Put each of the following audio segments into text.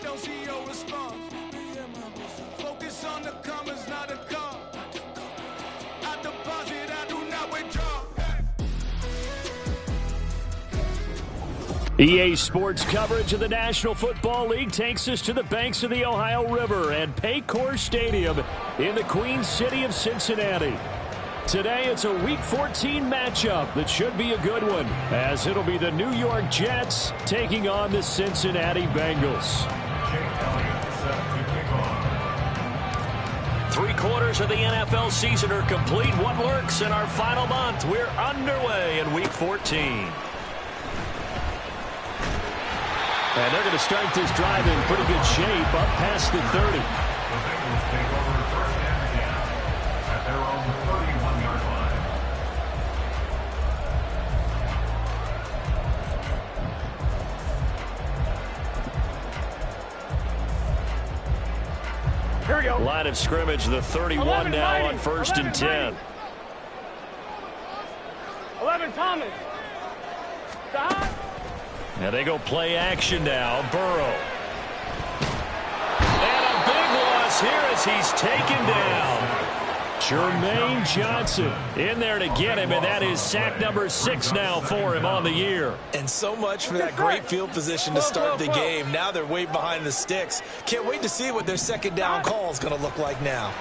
don't see your response. Focus on the commas, not the car. I deposit, I do not withdraw. EA Sports coverage of the National Football League takes us to the banks of the Ohio River and Paycor Stadium in the Queen City of Cincinnati. Today, it's a Week 14 matchup that should be a good one, as it'll be the New York Jets taking on the Cincinnati Bengals. 3/4 of the NFL season are complete. What lurks in our final month? We're underway in Week 14. And they're going to start this drive in pretty good shape, up past the 30. The Bengals take over first and 10 at their own 31-yard line. Here we go. Line of scrimmage, the 31 now on first and 10. 11 Thomas. Now they go play action now. Burrow. And a big loss here as he's taken down. Jermaine Johnson in there to get him, and that is sack number 6 now for him on the year. And so much for that great field position to start the game. Now they're way behind the sticks. Can't wait to see what their second down call is going to look like now.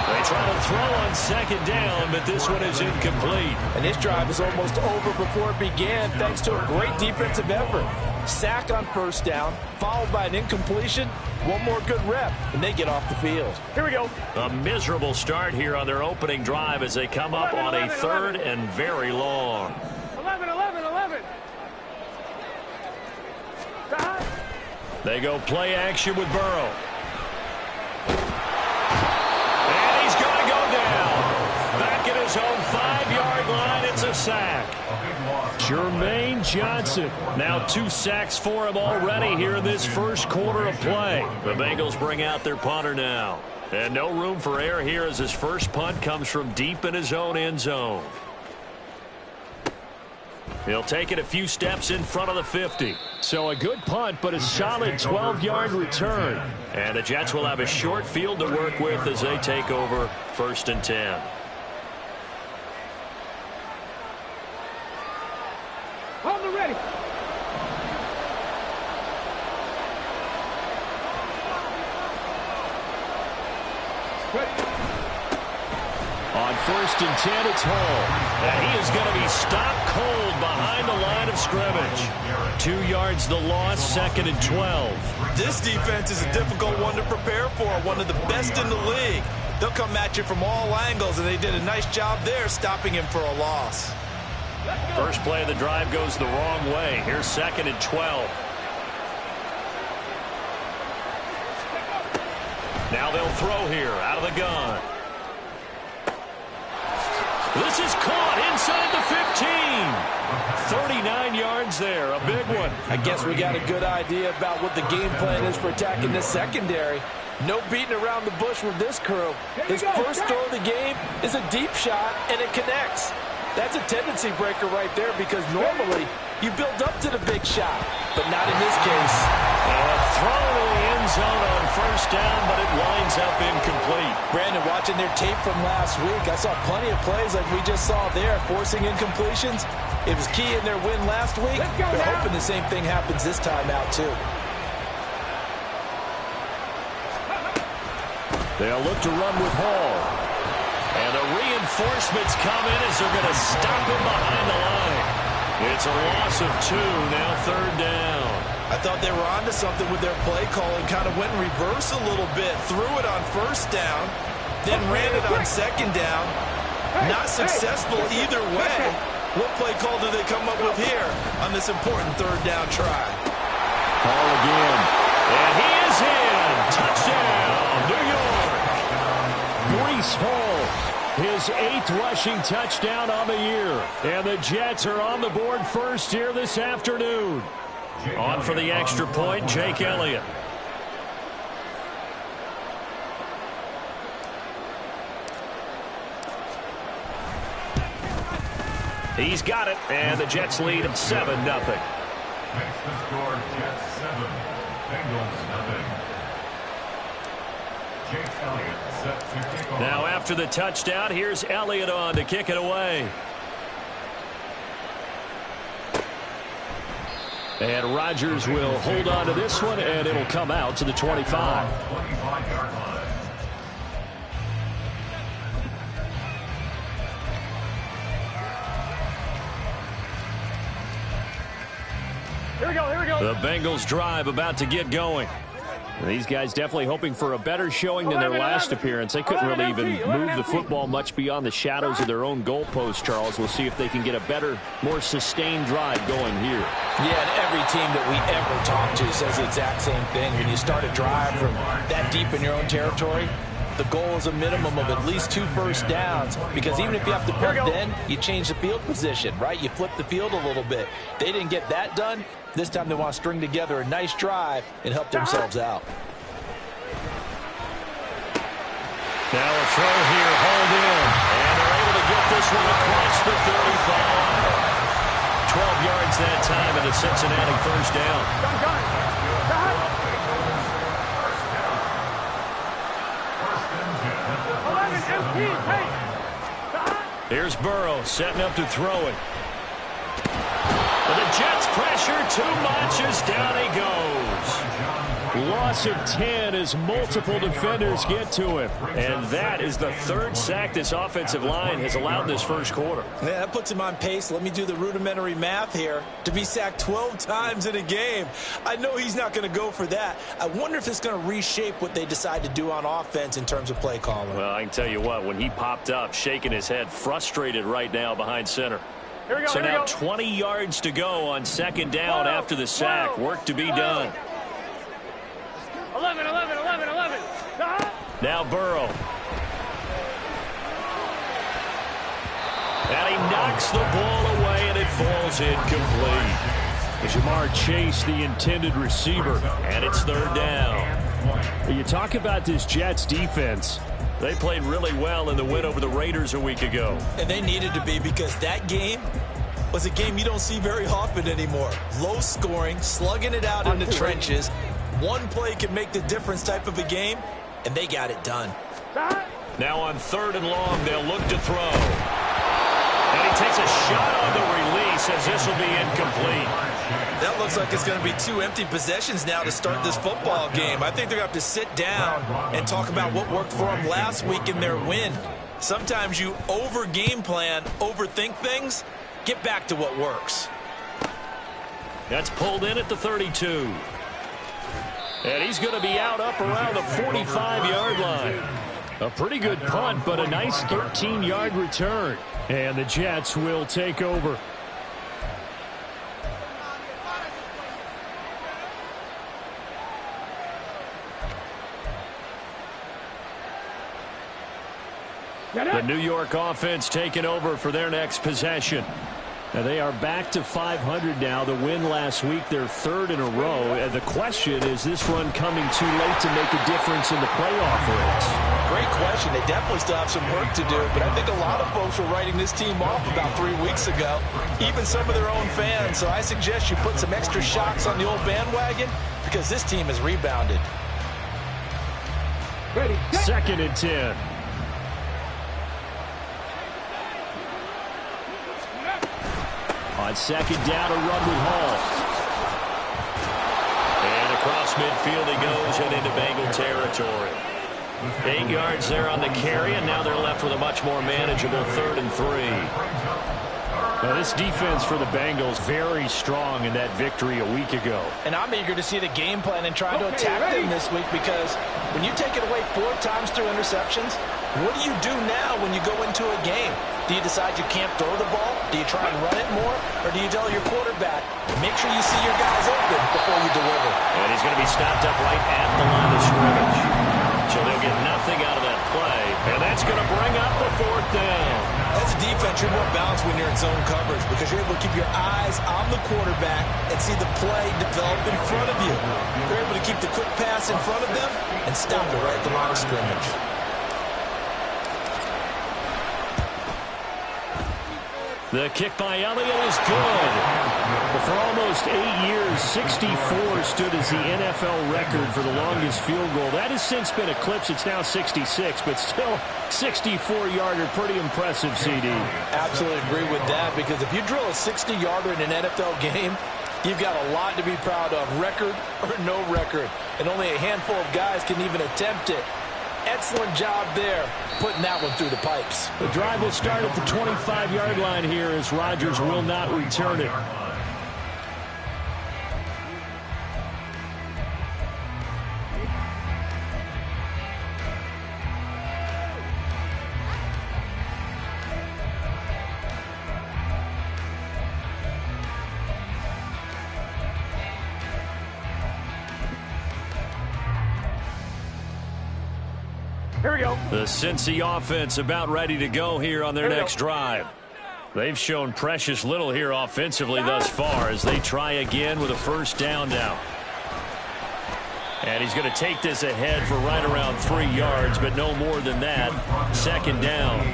They try to throw on second down, but this one is incomplete. And this drive is almost over before it began thanks to a great defensive effort. Sack on first down, followed by an incompletion. One more good rep, and they get off the field. Here we go. A miserable start here on their opening drive as they come up on a third and very long. 11. They go play action with Burrow. Back at his own 5-yard line, it's a sack. Jermaine Johnson. Now 2 sacks for him already here in this first quarter of play. The Bengals bring out their punter now. And no room for error here as his first punt comes from deep in his own end zone. He'll take it a few steps in front of the 50. So a good punt, but a solid 12-yard return. And the Jets will have a short field to work with as they take over first and 10. Hold it ready. On first and 10, it's Hall. And he is going to be stopped cold behind the line of scrimmage. 2 yards the loss, second and 12. This defense is a difficult one to prepare for, one of the best in the league. They'll come at you from all angles, and they did a nice job there stopping him for a loss. First play of the drive goes the wrong way. Here's second and 12. Now they'll throw here out of the gun. This is caught inside the 15. 39 yards there, a big one. I guess we got a good idea about what the game plan is for attacking this secondary. No beating around the bush with this crew. His first throw of the game is a deep shot, and it connects. That's a tendency breaker right there because normally you build up to the big shot, but not in this case. A throw to the end zone on first down, but it winds up incomplete. Brandon, watching their tape from last week, I saw plenty of plays like we just saw there, forcing incompletions. It was key in their win last week. They're hoping the same thing happens this time out, too. They'll look to run with Hall. And the reinforcements come in as they're going to stop him behind the line. It's a loss of 2, now third down. I thought they were onto something with their play call and kind of went in reverse a little bit. Threw it on first down, then ran it on second down. Not successful either way. What play call do they come up with here on this important third down try? Hall again. And he is in. Touchdown, New York. Breece Hall, his 8th rushing touchdown on the year. And the Jets are on the board first here this afternoon. On for the extra point, Jake Elliott. He's got it, and the Jets lead at 7-0. Makes the score Jets 7, Bengals nothing. Chase Elliott set to kick off. Now after the touchdown, here's Elliott on to kick it away. And Rodgers will hold on to this one, and it'll come out to the 25. 25-yard line. Here we go, here we go. The Bengals drive about to get going. These guys definitely hoping for a better showing than their last appearance. They couldn't really even move the football much beyond the shadows of their own goalpost, Charles. We'll see if they can get a better, more sustained drive going here. Yeah, and every team that we ever talk to says the exact same thing. When you start a drive from that deep in your own territory, the goal is a minimum of at least 2 first downs, because even if you have to punt then, you change the field position, right? You flip the field a little bit. They didn't get that done. This time they want to string together a nice drive and help themselves out. Now a throw here, hauled in, and they're able to get this one across the 35. 12 yards that time, and a Cincinnati first down. Here's Burrow setting up to throw it. But the Jets pressure too much as down he goes. Loss of 10 as multiple defenders get to him. And that is the 3rd sack this offensive line has allowed this first quarter. Yeah, that puts him on pace. Let me do the rudimentary math here. To be sacked 12 times in a game, I know he's not going to go for that. I wonder if it's going to reshape what they decide to do on offense in terms of play calling. Well, I can tell you what, when he popped up, shaking his head, frustrated right now behind center. So now 20 yards to go on 2nd down after the sack. Work to be done. 11. Now Burrow. And he knocks the ball away, and it falls incomplete. Jamar Chase, the intended receiver, and it's 3rd down. You talk about this Jets defense. They played really well in the win over the Raiders a week ago. And they needed to be, because that game was a game you don't see very often anymore. Low scoring, slugging it out in the trenches. One play can make the difference type of a game, and they got it done. Now on 3rd and long, they'll look to throw. And he takes a shot on the release as this will be incomplete. That looks like it's going to be 2 empty possessions now to start this football game. I think they're going to have to sit down and talk about what worked for them last week in their win. Sometimes you over-game plan, overthink things. Get back to what works. That's pulled in at the 32. And he's going to be out up around the 45-yard line. A pretty good punt, but a nice 13-yard return. And the Jets will take over. The New York offense taking over for their next possession. Now they are back to 500 now. The win last week, their 3rd in a row. And the question, is this run coming too late to make a difference in the playoff race? Great question. They definitely still have some work to do, but I think a lot of folks were writing this team off about 3 weeks ago, even some of their own fans. So I suggest you put some extra shots on the old bandwagon, because this team has rebounded. 2nd and 10. On 2nd down, a run with Hall. And across midfield he goes and into Bengal territory. 8 yards there on the carry, and now they're left with a much more manageable 3rd and 3. Now this defense for the Bengals very strong in that victory a week ago. And I'm eager to see the game plan and try to attack them this week, because when you take it away 4 times through interceptions, what do you do now when you go into a game? Do you decide you can't throw the ball? Do you try and run it more? Or do you tell your quarterback, make sure you see your guys open before you deliver? And he's going to be stopped up right at the line of scrimmage. So they'll get nothing out of that play. And that's going to bring up the 4th down. As a defense, you're more balanced when you're in zone coverage, because you're able to keep your eyes on the quarterback and see the play develop in front of you. You're able to keep the quick pass in front of them and stop it right at the line of scrimmage. The kick by Elliott is good. Well, for almost 8 years, 64 stood as the NFL record for the longest field goal. That has since been eclipsed. It's now 66, but still 64-yarder. Pretty impressive, CD. Absolutely agree with that, because if you drill a 60-yarder in an NFL game, you've got a lot to be proud of, record or no record. And only a handful of guys can even attempt it. Excellent job there, putting that one through the pipes. The drive will start at the 25-yard line here as Rodgers will not return it. Here we go. The Cincy offense about ready to go here on their next drive. They've shown precious little here offensively thus far as they try again with a first down now. And he's going to take this ahead for right around 3 yards, but no more than that. Second down.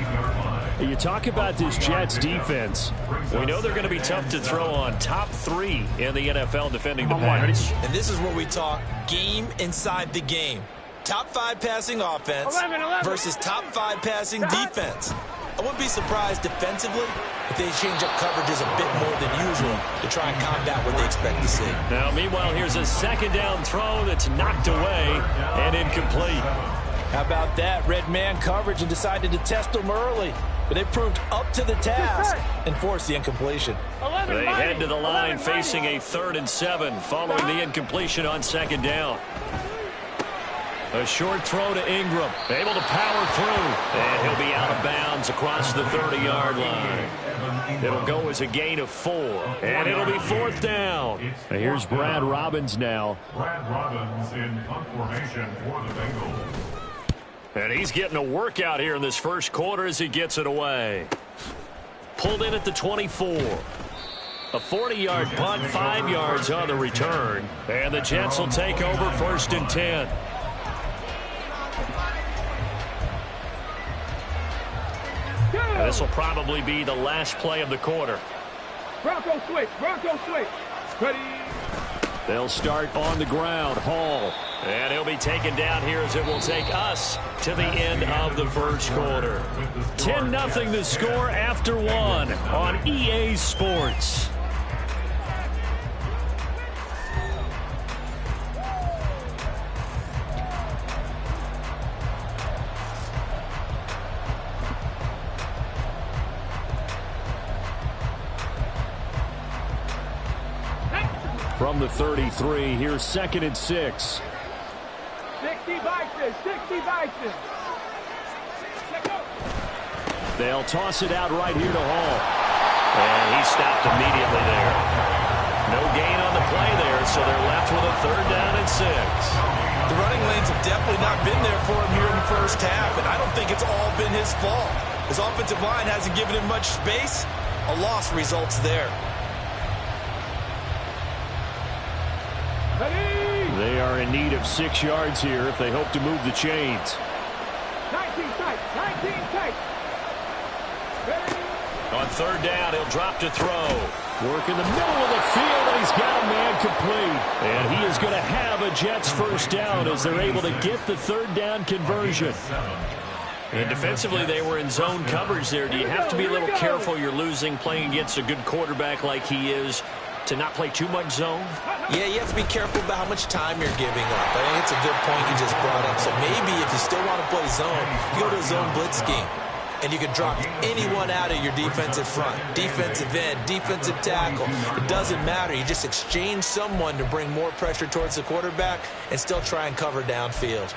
You talk about this Jets defense. We know they're going to be tough to throw on. Top 3 in the NFL defending the pass. And this is where we talk game inside the game. Top 5 passing offense 11. versus top 5 passing defense. I wouldn't be surprised defensively if they change up coverages a bit more than usual to try and combat what they expect to see. Now, meanwhile, here's a second down throw that's knocked away and incomplete. How about that? Red man coverage and decided to test them early. But they proved up to the task and forced the incompletion. They head to the line facing a 3rd and 7 following the incompletion on second down. A short throw to Ingram, able to power through, and he'll be out of bounds across the 30-yard line. It'll go as a gain of 4, and it'll be 4th down. Here's Brad Robbins now. Brad Robbins in punt formation for the Bengals. And he's getting a workout here in this first quarter as he gets it away. Pulled in at the 24. A 40-yard punt, 5 yards on the return. And the Jets will take over 1st and 10. And this will probably be the last play of the quarter. Bronco switch. Bronco switch. Ready. They'll start on the ground. Hall. And he'll be taken down here as it will take us to the end of the first quarter. 10-0 the score after 1 on EA Sports. From the 33, here's 2nd and 6. 60 Bison. 60 Bison. They'll toss it out right here to Hall. And he stopped immediately there. No gain on the play there, so they're left with a 3rd down and 6. The running lanes have definitely not been there for him here in the first half, and I don't think it's all been his fault. His offensive line hasn't given him much space. A loss results there. They are in need of 6 yards here if they hope to move the chains. 19 tight. 19 tight. On 3rd down, he'll drop to throw. Work in the middle of the field, and he's got a man complete. And he is going to have a Jets first down as they're able to get the 3rd down conversion. And defensively, they were in zone coverage there. Do you have to be a little careful? You're losing, playing against a good quarterback like he is, to not play too much zone? Yeah, you have to be careful about how much time you're giving up. I think it's a good point you just brought up. So maybe if you still want to play zone, you go to a zone blitz scheme. And you can drop anyone out of your defensive front. Defensive end, defensive tackle. It doesn't matter. You just exchange someone to bring more pressure towards the quarterback and still try and cover downfield.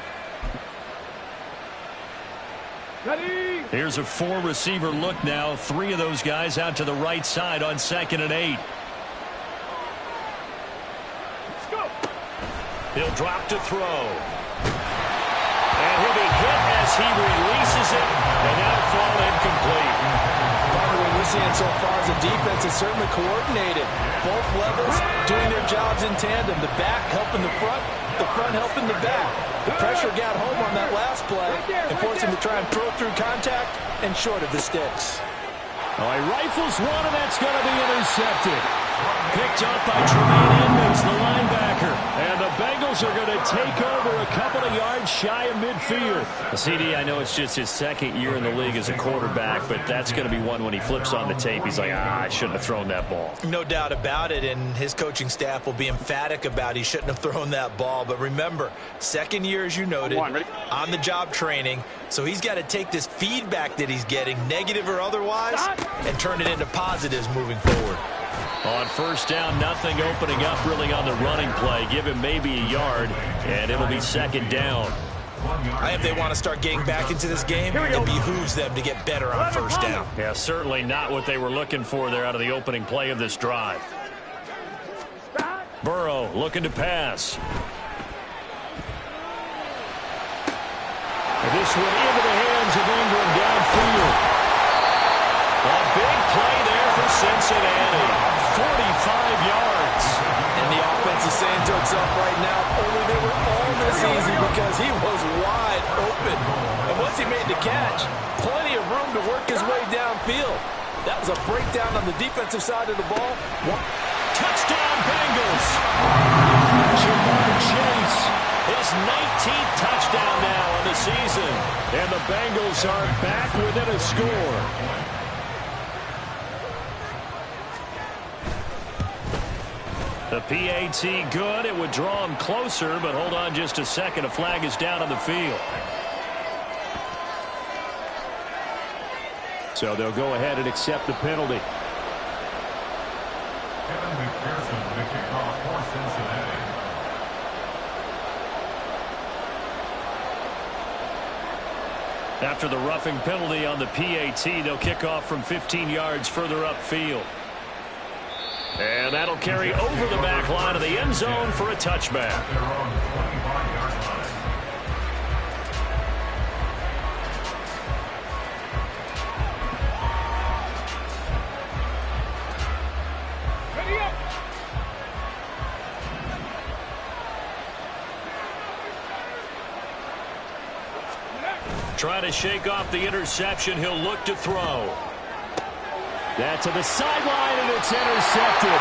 Ready. Here's a 4-receiver look now. 3 of those guys out to the right side on 2nd and 8. He'll drop to throw. And he'll be hit as he releases it, and that'll fall incomplete. By the way, we're seeing so far as the defense is certainly coordinated. Both levels doing their jobs in tandem. The back helping the front helping the back. The pressure got home on that last play and forced him to try and throw through contact and short of the sticks. Oh, he rifles one, and that's going to be intercepted. Picked up by Tremaine Edmonds, the linebacker. And the Bengals are going to take over a couple of yards shy of midfield. CD, I know it's just his second year in the league as a quarterback, but that's going to be one when he flips on the tape. He's like, I shouldn't have thrown that ball. No doubt about it, and his coaching staff will be emphatic about he shouldn't have thrown that ball. But remember, second year, as you noted, on-the-job training, so he's got to take this feedback that he's getting, negative or otherwise, and turn it into positives moving forward. On first down, nothing opening up really on the running play. Give him maybe a yard, and it'll be second down. I think they want to start getting back into this game. It behooves them to get better on first down. Yeah, certainly not what they were looking for there out of the opening play of this drive. Burrow looking to pass. And this one into the hands of Ingram downfield. A big play there for Cincinnati. 45 yards. And the offense is saying to itself right now, only they were all this easy because he was wide open. And once he made the catch, plenty of room to work his way downfield. That was a breakdown on the defensive side of the ball. Touchdown, Bengals. Jamar Chase, his 19th touchdown now on the season. And the Bengals are back within a score. The PAT good. It would draw him closer, but hold on just a second. A flag is down on the field. So they'll go ahead and accept the penalty. Kevin McPherson with the kickoff for Cincinnati. After the roughing penalty on the PAT, they'll kick off from 15 yards further upfield. And that'll carry over the back line of the end zone for a touchback. They're on the 25-yard line. Ready up. Trying to shake off the interception. He'll look to throw. That to the sideline, and it's intercepted.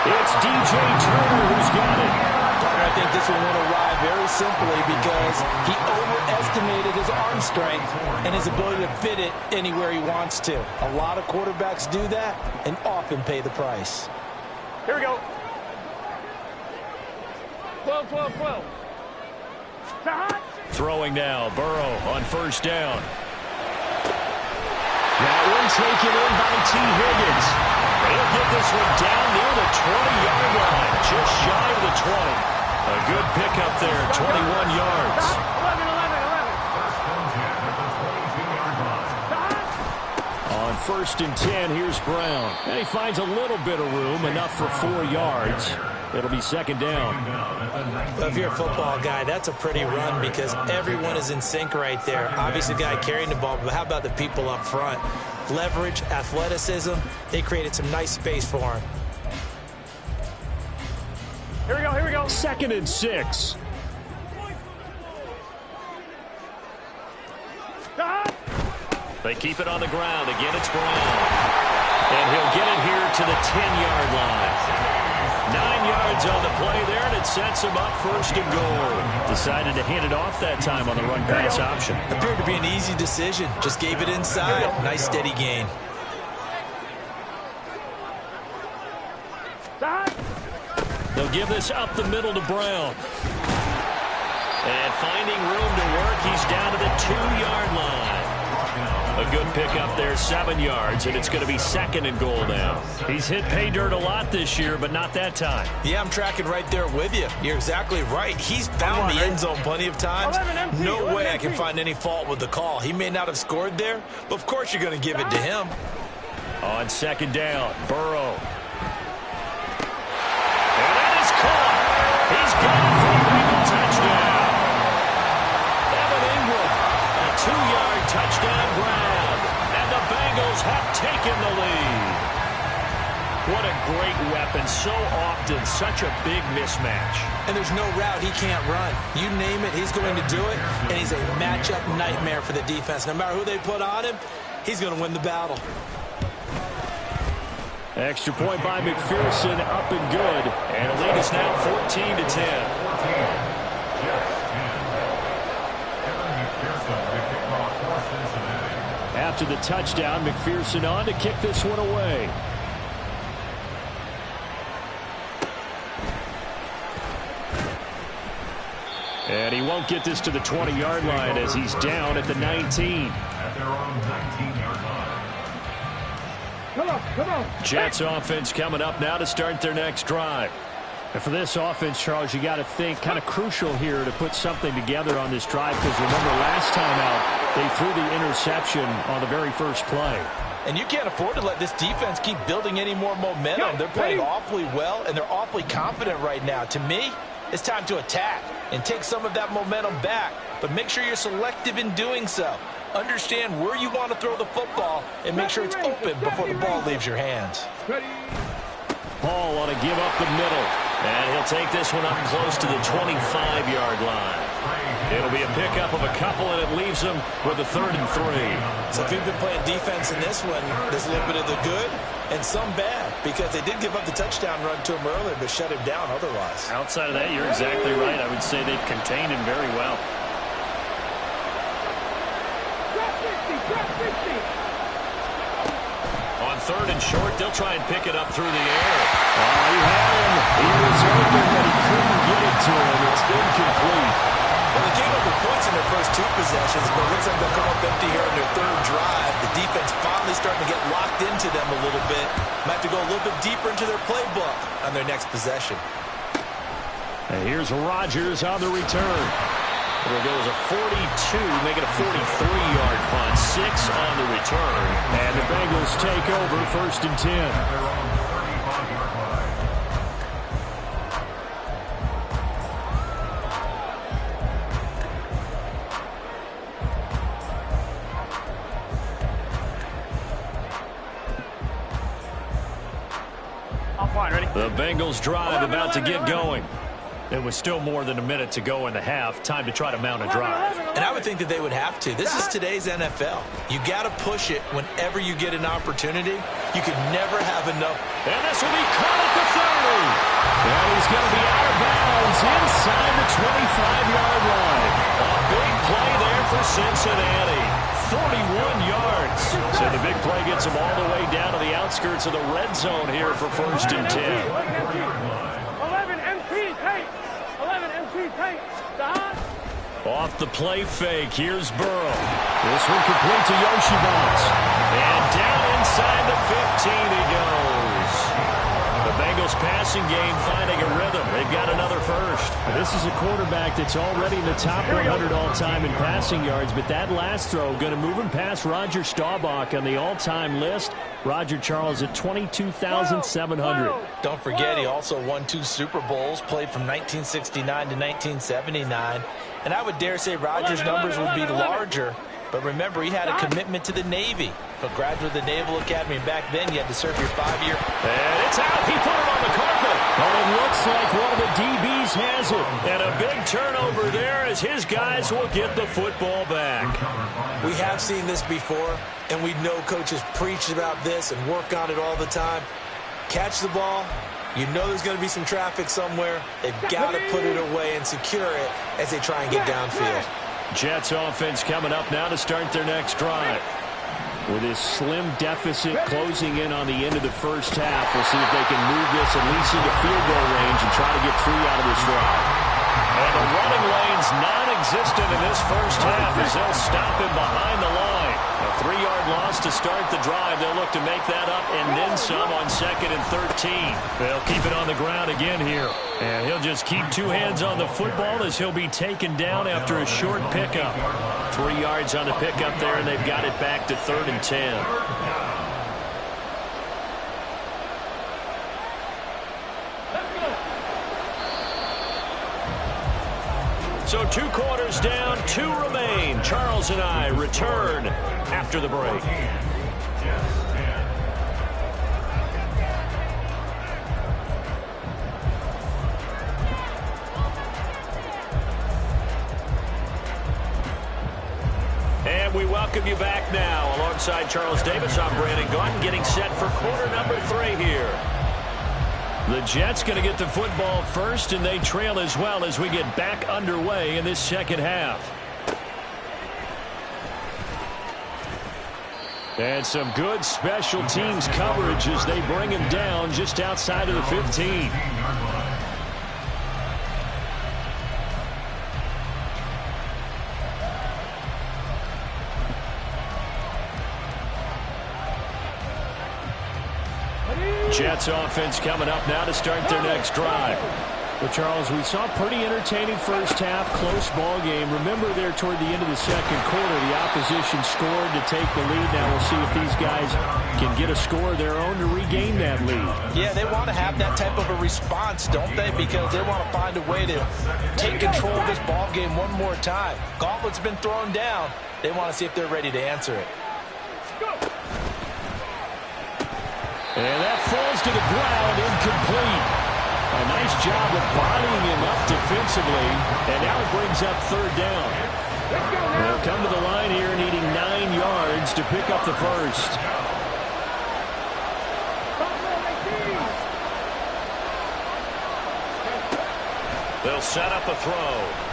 It's DJ Turner who's got it. I think this one went awry very simply because he overestimated his arm strength and his ability to fit it anywhere he wants to. A lot of quarterbacks do that and often pay the price. Here we go. 12, 12, 12. Throwing now, Burrow on first down. That one taken in by T. Higgins. He'll get this one down near the 20-yard line, just shy of the 20. A good pickup there, 21 yards. 11, 11, 11. On first and 10, here's Brown. And he finds a little bit of room, enough for 4 yards. It'll be second down. Well, if you're a football guy, that's a pretty run because everyone is in sync right there. Obviously, the guy carrying the ball, but how about the people up front? Leverage, athleticism, they created some nice space for him. Here we go, here we go. Second and 6. They keep it on the ground. Again, it's Brown. And he'll get it here to the 10-yard line. 9 yards on the play there, and it sets him up first and goal. Decided to hand it off that time on the run-pass option. Appeared to be an easy decision. Just gave it inside. Nice, steady gain. They'll give this up the middle to Brown. And finding room to work, he's down to the 2-yard line. A good pickup there, 7 yards, and it's going to be second and goal now. He's hit pay dirt a lot this year, but not that time. Yeah, I'm tracking right there with you. You're exactly right. He's found the end zone plenty of times. No way I can find any fault with the call. He may not have scored there, but of course you're going to give it to him. On second down, Burrow. And that is caught. He's got it for a Bengal touchdown. Evan Ingram, a 2-yard touchdown grab. And the Bengals have taken the lead. What a great weapon. So often, such a big mismatch. And there's no route he can't run. You name it, he's going to do it. And he's a matchup nightmare for the defense. No matter who they put on him, he's going to win the battle. Extra point by McPherson, up and good. And the lead is now 14-10. After the touchdown, McPherson on to kick this one away. And he won't get this to the 20-yard line as he's down at the 19. At their own 19-yard line. Come on. Jets offense coming up now to start their next drive. And for this offense, Charles, you got to think kind of crucial here to put something together on this drive, because remember last time out they threw the interception on the very first play. And you can't afford to let this defense keep building any more momentum. They're playing awfully well, and they're awfully confident right now. To me, it's time to attack and take some of that momentum back, but make sure you're selective in doing so. Understand where you want to throw the football and make sure it's open before the ball leaves your hands. Hall on to give up the middle, and he'll take this one up close to the 25-yard line. It'll be a pickup of a couple, and it leaves them with a 3rd and 3. So if you've been playing defense in this one, there's a little bit of the good and some bad, because they did give up the touchdown run to him earlier, but shut him down otherwise. Outside of that, you're exactly right. I would say they've contained him very well. On 3rd and short, they'll try and pick it up through the air. Oh, he had him. He was open, but he couldn't get it to him. It's incomplete. Well, they gave up the points in their first 2 possessions, but it looks like they'll come up empty here in their 3rd drive. The defense finally starting to get locked into them a little bit. Might have to go a little bit deeper into their playbook on their next possession. And here's Rodgers on the return. It'll go as a 42, make it a 43-yard punt. 6 on the return. And the Bengals take over 1st and 10. The Bengals drive about to get going. It was still more than a minute to go in the half. Time to try to mount a drive. And I would think that they would have to. This is today's NFL. You got to push it whenever you get an opportunity. You can never have enough. And this will be caught at the 30. And he's going to be out of bounds inside the 25-yard line. A big play there for Cincinnati. 41 yards. So the big play gets them all the way down to the outskirts of the red zone here for 1st and 10. 11 MP tape. 11 MP tape. Off the play fake, here's Burrow. This one complete to Yoshibans. And down inside the 15 he goes. The Bengals passing game finding a rhythm. They've got another first. This is a quarterback that's already in the top 100 all-time in passing yards, but that last throw going to move him past Roger Staubach on the all-time list. Roger Charles at 22,700. Don't forget, he also won 2 Super Bowls, played from 1969 to 1979. And I would dare say Rodgers' numbers would be larger. But remember, he had a commitment to the Navy. A graduate of the Naval Academy. And back then, you had to serve your 5-year. And it's out. He put it on the carpet. And it looks like one of the DBs has it. And a big turnover there as his guys will get the football back. We have seen this before, and we know coaches preach about this and work on it all the time. Catch the ball. You know there's going to be some traffic somewhere. They've got to put it away and secure it as they try and get downfield. Jets offense coming up now to start their next drive. With his slim deficit closing in on the end of the first half, we'll see if they can move this at least into field goal range and try to get 3 out of this drive. And the running lane's non-existent in this first half as they'll stop him behind the line. A 3-yard loss to start the drive. They'll look to make that up and then some on 2nd and 13. They'll keep it on the ground again here. And he'll just keep 2 hands on the football as he'll be taken down after a short pickup. 3 yards on the pickup there, and they've got it back to 3rd and 10. So 2 quarters down, 2 remain. Charles and I return after the break. And we welcome welcome you back now. Alongside Charles Davis, I'm Brandon Gaudin, getting set for quarter number 3 here. The Jets going to get the football first, and they trail as well as we get back underway in this second half. And some good special teams coverage as they bring him down just outside of the 15. Jets offense coming up now to start their next drive. Well, Charles, we saw a pretty entertaining first half, close ball game. Remember there toward the end of the second quarter, the opposition scored to take the lead. Now we'll see if these guys can get a score of their own to regain that lead. Yeah, they want to have that type of a response, don't they? Because they want to find a way to take control of this ball game one more time. Gauntlet's been thrown down. They want to see if they're ready to answer it. And that falls to the ground, incomplete. A nice job of bodying him up defensively, and now it brings up third down. They'll come to the line here needing 9 yards to pick up the first. They'll set up a throw.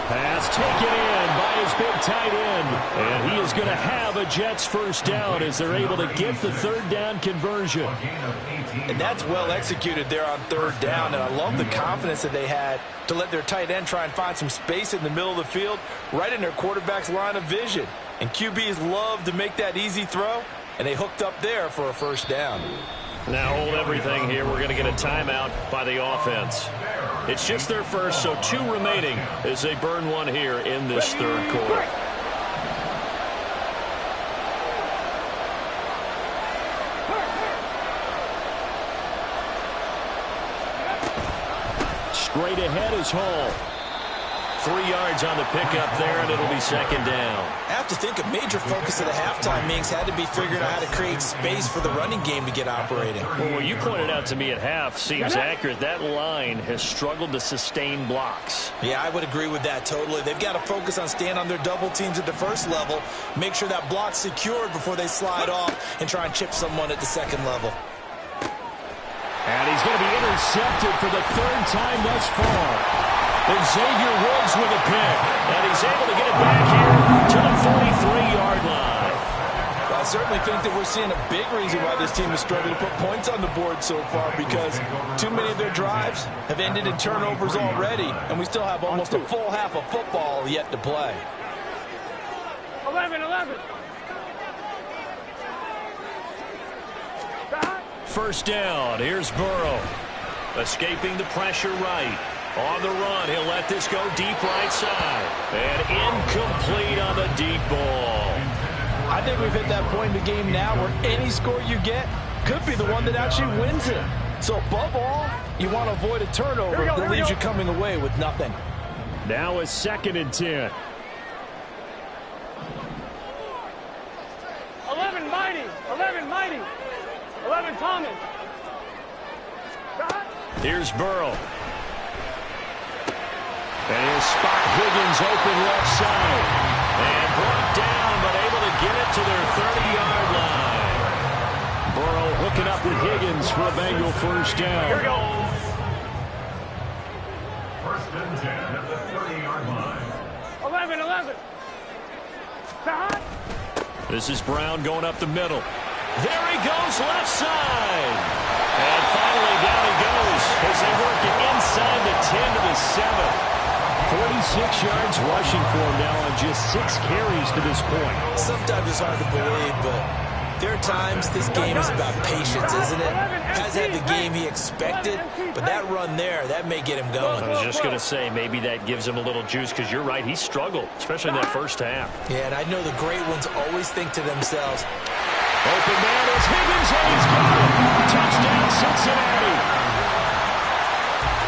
Pass taken in by his big tight end. And he is going to have a Jets first down as they're able to get the third down conversion. And that's well executed there on third down. And I love the confidence that they had to let their tight end try and find some space in the middle of the field, right in their quarterback's line of vision. And QBs love to make that easy throw, and they hooked up there for a first down. Now hold everything here. We're going to get a timeout by the offense. It's just their first, so 2 remaining as they burn one here in this third quarter. Straight ahead is Hall. 3 yards on the pickup there, and it'll be second down. I have to think a major focus of the halftime meetings had to be figuring out how to create space for the running game to get operating. Well, what you pointed out to me at half seems accurate. That line has struggled to sustain blocks. Yeah, I would agree with that totally. They've got to focus on staying on their double teams at the first level, make sure that block's secured before they slide off and try and chip someone at the second level. And he's going to be intercepted for the 3rd time thus far. And Xavier Woods with a pick. And he's able to get it back here to the 43-yard line. Well, I certainly think that we're seeing a big reason why this team is struggling to put points on the board so far, because too many of their drives have ended in turnovers already, and we still have almost a full half of football yet to play. 11. First down. Here's Burrow. Escaping the pressure right. On the run, he'll let this go deep right side. And incomplete on the deep ball. I think we've hit that point in the game now where any score you get could be the one that actually wins it. So above all, you want to avoid a turnover that leaves you coming away with nothing. Now a 2nd and 10. 11 Mighty. 11 Thomas. Here's Burrow. And he'll spot Higgins open left side. And brought down, but able to get it to their 30-yard line. Burrow hooking up with Higgins for a Bengal first down. Here we go. 1st and 10 at the 30-yard line. 11. This is Brown going up the middle. There he goes, left side. And finally down he goes as they work it inside the 10 to the 7. 46 yards rushing for him now on just 6 carries to this point. Sometimes it's hard to believe, but there are times this game is about patience, isn't it? Has had the game he expected, but that run there, that may get him going. I was just going to say, maybe that gives him a little juice, because you're right, he struggled, especially in that first half. Yeah, and I know the great ones always think to themselves, open man is Higgins, and he's got it. Touchdown, Cincinnati.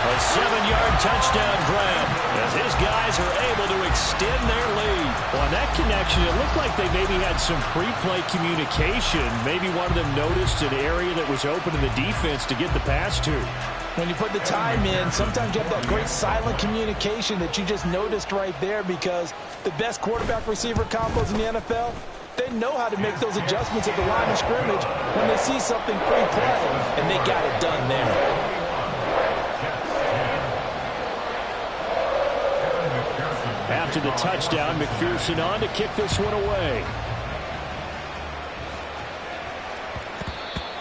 A A 7-yard touchdown grab as his guys are able to extend their lead. On that connection, it looked like they maybe had some pre-play communication. Maybe one of them noticed an area that was open in the defense to get the pass to. When you put the time in, sometimes you have that great silent communication that you just noticed right there, because the best quarterback-receiver combos in the NFL, they know how to make those adjustments at the line of scrimmage when they see something pre-play, and they got it done there. After the touchdown, McPherson on to kick this one away.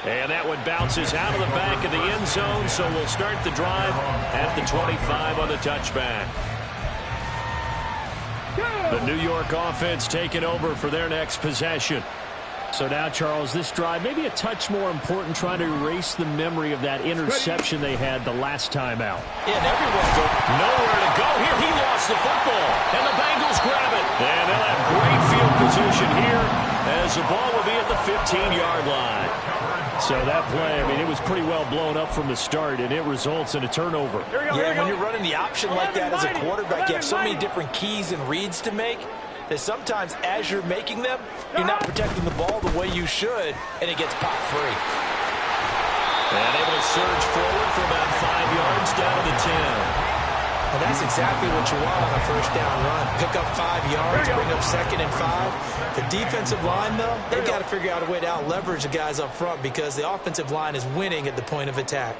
And that one bounces out of the back of the end zone, so we'll start the drive at the 25 on the touchback. The New York offense taking over for their next possession. So now, Charles, this drive maybe a touch more important, trying to erase the memory of that interception they had the last time out. Yeah, and everyone's nowhere to go here. He lost the football, and the Bengals grab it. And they'll have great field position here as the ball will be at the 15-yard line. So that play, I mean, it was pretty well blown up from the start, and it results in a turnover. Yeah, when you're running the option like that as a quarterback, you have so many different keys and reads to make that sometimes as you're making them, you're not protecting the ball the way you should, and it gets popped free. And able to surge forward for about 5 yards down to the 10. And that's exactly what you want on a first down run. Pick up 5 yards, bring up 2nd and 5. The defensive line, though, they've got to figure out a way to out-leverage the guys up front because the offensive line is winning at the point of attack.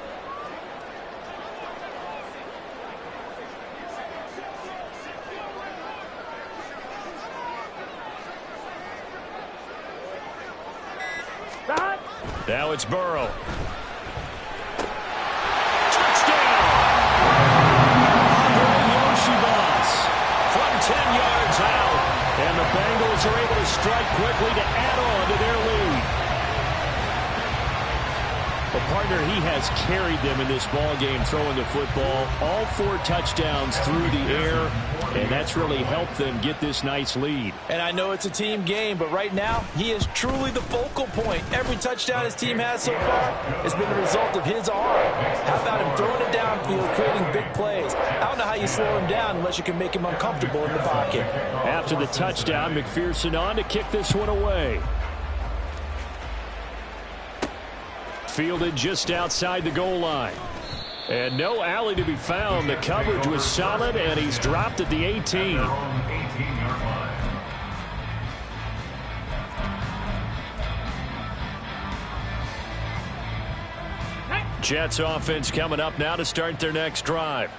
Now it's Burrow. From 10 yards out, and the Bengals are able to strike quickly to add on to their lead. Well, partner, he has carried them in this ball game throwing the football. All 4 touchdowns through the air, and that's really helped them get this nice lead. And I know it's a team game, but right now, he is truly the focal point. Every touchdown his team has so far has been the result of his arm. How about him throwing it downfield, creating big plays? I don't know how you slow him down unless you can make him uncomfortable in the pocket. After the touchdown, McPherson on to kick this one away. Fielded just outside the goal line. And no alley to be found. The coverage was solid, and he's dropped at the 18. Jets offense coming up now to start their next drive.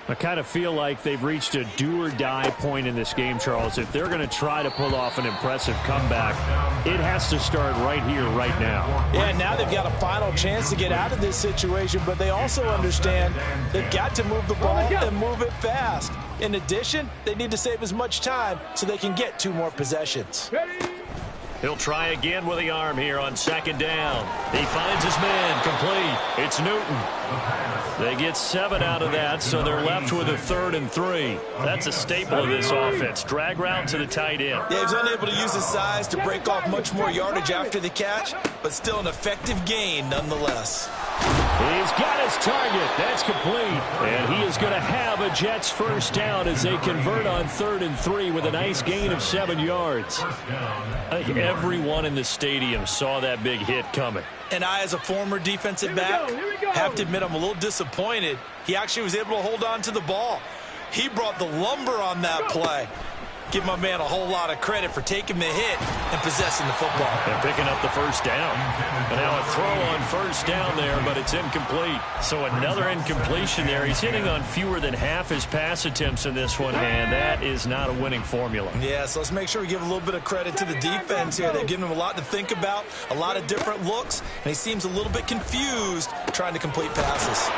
I kind of feel like they've reached a do-or-die point in this game, Charles. If they're going to try to pull off an impressive comeback, it has to start right here, right now. Yeah, now they've got a final chance to get out of this situation, but they also understand they've got to move the ball and move it fast. In addition, they need to save as much time so they can get 2 more possessions. He'll try again with the arm here on 2nd down. He finds his man, complete. It's Newton. They get 7 out of that, so they're left with a 3rd and 3. That's a staple of this offense. Drag route to the tight end. Yeah, he's unable to use his size to break off much more yardage after the catch, but still an effective gain nonetheless. He's got his target. That's complete. And he is going to have a Jets first down as they convert on 3rd and 3 with a nice gain of 7 yards. I think everyone in the stadium saw that big hit coming. And I, as a former defensive back, have to admit I'm a little disappointed. He actually was able to hold on to the ball. He brought the lumber on that play. Give my man a whole lot of credit for taking the hit and possessing the football. And picking up the first down. And now a throw on first down there, but it's incomplete. So another incompletion there. He's hitting on fewer than half his pass attempts in this one, and that is not a winning formula. Yeah, so let's make sure we give a little bit of credit to the defense here. They've given him a lot to think about, a lot of different looks, and he seems a little bit confused trying to complete passes.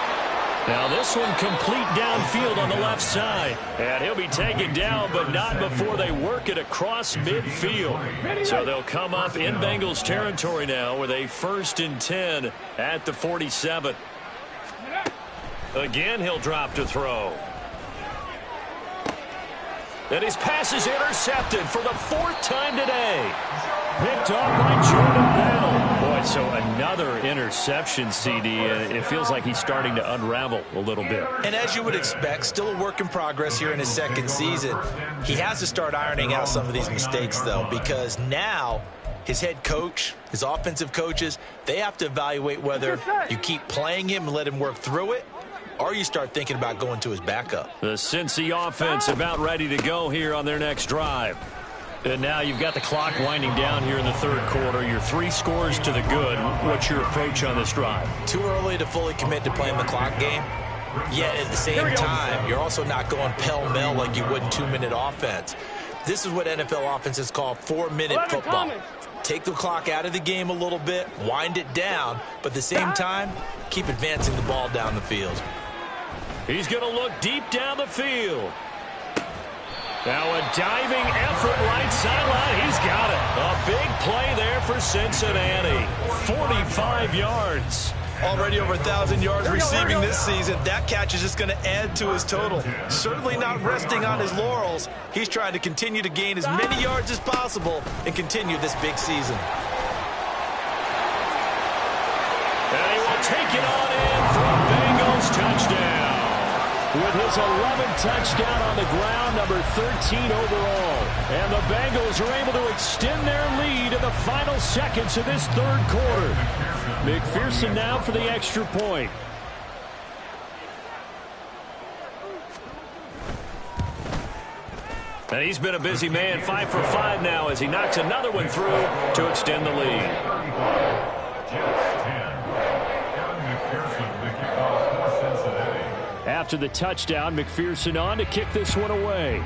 Now this one complete downfield on the left side. And he'll be taken down, but not before they work it across midfield. So they'll come up in Bengals territory now with a 1st and 10 at the 47. Again, he'll drop to throw. And his pass is intercepted for the 4th time today. Picked off by Jordan Bell. Boy, So another interception, CD, and it feels like he's starting to unravel a little bit. And as you would expect, still a work in progress here in his second season. He has to start ironing out some of these mistakes, though, because now his head coach, his offensive coaches, they have to evaluate whether you keep playing him and let him work through it, or you start thinking about going to his backup. The Cincy offense about ready to go here on their next drive. And now you've got the clock winding down here in the third quarter. Your 3 scores to the good. What's your approach on this drive? Too early to fully commit to playing the clock game. Yet at the same time, you're also not going pell-mell like you would in 2-minute offense. This is what NFL offenses call 4-minute football. Take the clock out of the game a little bit, wind it down, but at the same time, keep advancing the ball down the field. He's going to look deep down the field. Now a diving effort right sideline. He's got it. A big play there for Cincinnati. 45 yards. Already over 1,000 yards receiving this season. That catch is just going to add to his total. Certainly not resting on his laurels. He's trying to continue to gain as many yards as possible and continue this big season. And he will take it on in for a Bengals touchdown. With his 11th touchdown on the ground, number 13 overall. And the Bengals are able to extend their lead in the final seconds of this third quarter. McPherson now for the extra point. And he's been a busy man, 5 for 5 now as he knocks another one through to extend the lead. After the touchdown, McPherson on to kick this one away.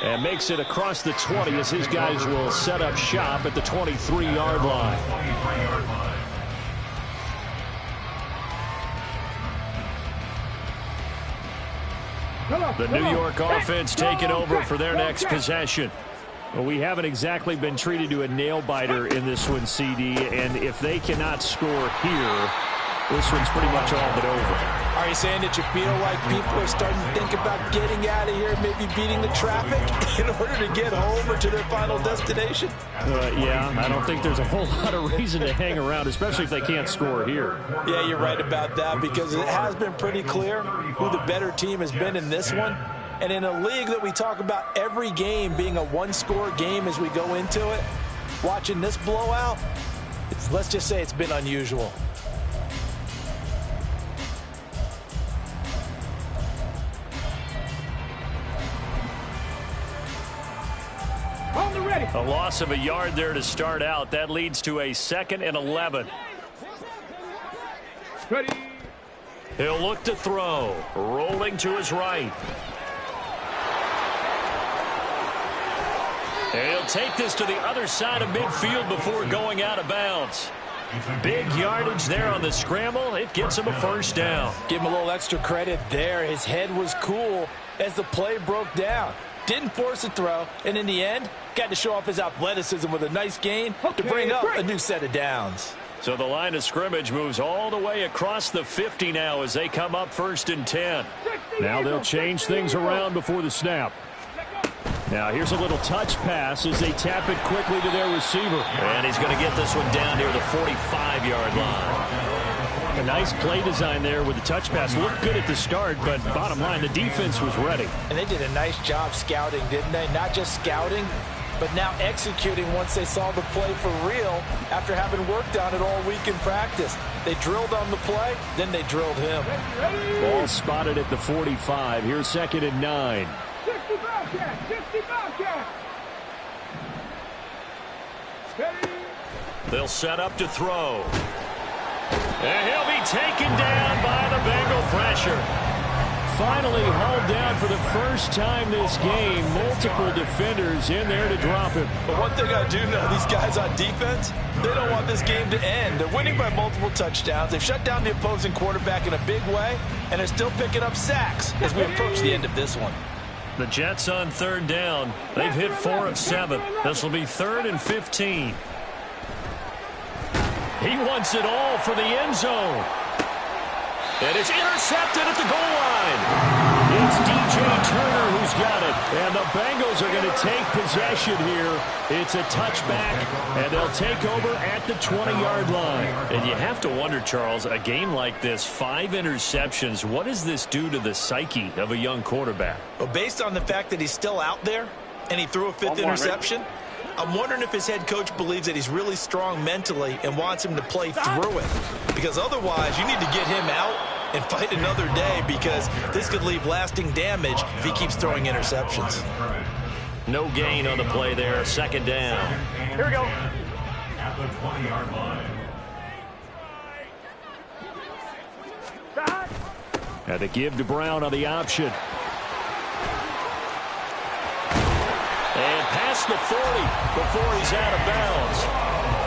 And makes it across the 20 as his guys will set up shop at the 23-yard line. The New York offense taking over for their next possession. Well, we haven't exactly been treated to a nail-biter in this one, CD, and if they cannot score here, this one's pretty much all but over. Are you saying that you feel like people are starting to think about getting out of here, maybe beating the traffic in order to get home or to their final destination? Yeah, I don't think there's a whole lot of reason to hang around, especially if they can't score here. Yeah, you're right about that because it has been pretty clear who the better team has been in this one. And in a league that we talk about every game being a one-score game as we go into it, watching this blowout, let's just say it's been unusual. A loss of a yard there to start out. That leads to a 2nd and 11. Ready. He'll look to throw. Rolling to his right. And he'll take this to the other side of midfield before going out of bounds. Big yardage there on the scramble. It gets him a first down. Give him a little extra credit there. His head was cool as the play broke down. Didn't force a throw, and in the end, got to show off his athleticism with a nice gain to bring up a new set of downs. So the line of scrimmage moves all the way across the 50 now as they come up 1st and 10. Now they'll change things around before the snap. Now here's a little touch pass as they tap it quickly to their receiver. And he's going to get this one down near the 45-yard line. A nice play design there with the touch pass. Looked good at the start, but bottom line, the defense was ready. And they did a nice job scouting, didn't they? Not just scouting, but now executing once they saw the play for real after having worked on it all week in practice. They drilled on the play, then they drilled him. Ball spotted at the 45. Here's 2nd and 9. 60 Bobcat, 60 Bobcat. Ready. They'll set up to throw. And he'll be taken down by the Bengal pressure. Finally hauled down for the first time this game. Multiple defenders in there to drop him. But one thing I do know, these guys on defense, they don't want this game to end. They're winning by multiple touchdowns. They've shut down the opposing quarterback in a big way, and they're still picking up sacks as we approach the end of this one. The Jets on 3rd down. They've hit 4 of 7. This will be 3rd and 15. He wants it all for the end zone. And it's intercepted at the goal line. It's DJ Turner who's got it. And the Bengals are going to take possession here. It's a touchback, and they'll take over at the 20-yard line. And you have to wonder, Charles, a game like this, 5 interceptions, what does this do to the psyche of a young quarterback? Well, based on the fact that he's still out there and he threw a 5th interception, I'm wondering if his head coach believes that he's really strong mentally and wants him to play through it. Because otherwise, you need to get him out and fight another day, because this could leave lasting damage if he keeps throwing interceptions. No gain on the play there. 2nd down. Here we go. At the 20-yard line. And they give to Brown on the option. And past the 40 before he's out of bounds.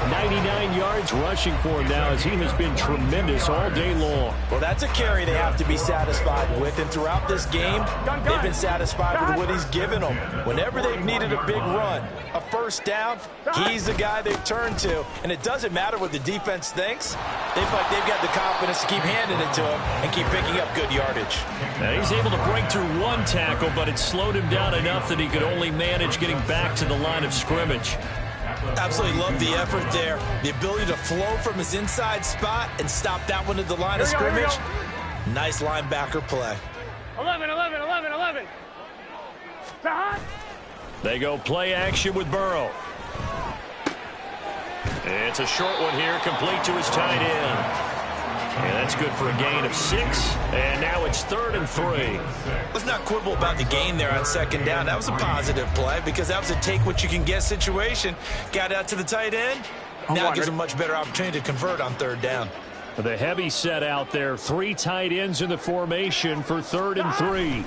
99 yards rushing for him now, as he has been tremendous all day long. Well, that's a carry they have to be satisfied with, and throughout this game, they've been satisfied with what he's given them. Whenever they've needed a big run, a 1st down, he's the guy they've turned to, and it doesn't matter what the defense thinks. They feel like they've got the confidence to keep handing it to him and keep picking up good yardage. Now, he's able to break through 1 tackle, but it slowed him down enough that he could only manage getting back to the line of scrimmage. Absolutely love the effort there. The ability to flow from his inside spot and stop that one at the line of scrimmage. Nice linebacker play. 11, 11, 11, 11. They go play action with Burrow. It's a short one here, complete to his tight end. And that's good for a gain of 6. And now it's 3rd and 3. Let's not quibble about the gain there on 2nd down. That was a positive play, because that was a take-what-you-can-get situation. Got out to the tight end. Now it gives a much better opportunity to convert on 3rd down. The heavy set out there. 3 tight ends in the formation for 3rd and 3.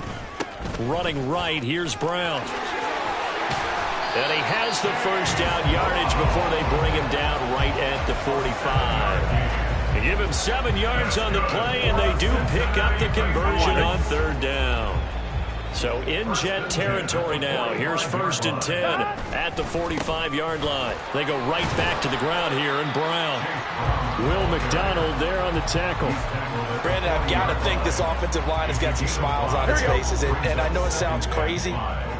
Running right, here's Brown. And he has the 1st down yardage before they bring him down right at the 45. They give him 7 yards on the play, and they do pick up the conversion on 3rd down. So in Jet territory now. Here's 1st and 10 at the 45-yard line. They go right back to the ground here, and Brown. Will McDonald there on the tackle. Brandon, I've got to think this offensive line has got some smiles on its faces, and I know it sounds crazy,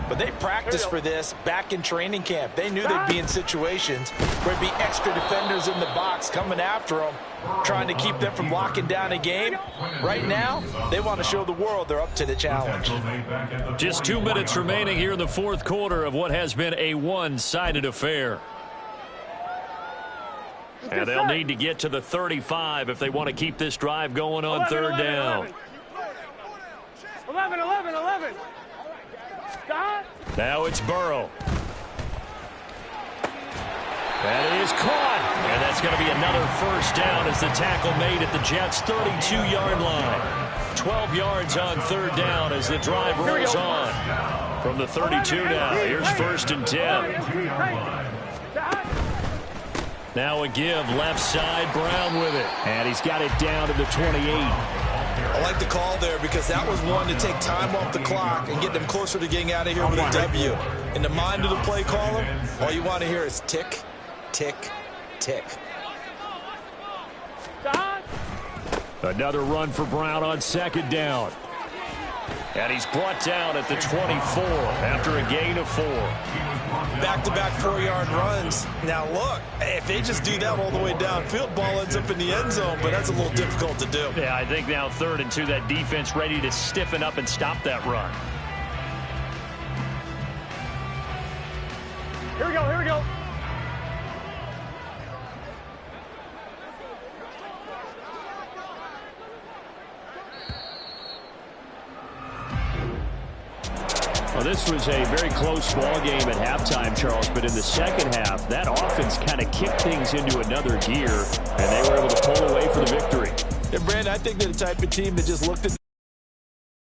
but they practiced for this back in training camp. They knew they'd be in situations where there'd be extra defenders in the box coming after them, trying to keep them from locking down a game. Right now, they want to show the world they're up to the challenge. Just 2 minutes remaining here in the 4th quarter of what has been a one-sided affair. And they'll need to get to the 35 if they want to keep this drive going on 3rd down. 11, 11, 11. Now it's Burrow. That is caught. And that's going to be another 1st down as the tackle made at the Jets' 32-yard line. 12 yards on 3rd down as the drive rolls on. From the 32 now, here's 1st and 10. Now a give, left side, Brown with it. And he's got it down to the 28. I like the call there, because that was one to take time off the clock and get them closer to getting out of here with a W. In the mind of the play caller, all you want to hear is tick, tick, tick. Another run for Brown on 2nd down. And he's brought down at the 24 after a gain of 4. Back-to-back 4-yard runs. Now, look, if they just do that all the way downfield, ball ends up in the end zone, but that's a little difficult to do. Yeah, I think now 3rd and 2, that defense ready to stiffen up and stop that run. Here we go, here we go. Well, this was a very close ball game at halftime, Charles, but in the 2nd half, that offense kind of kicked things into another gear, and they were able to pull away for the victory. And, Brandon, I think they're the type of team that just looked at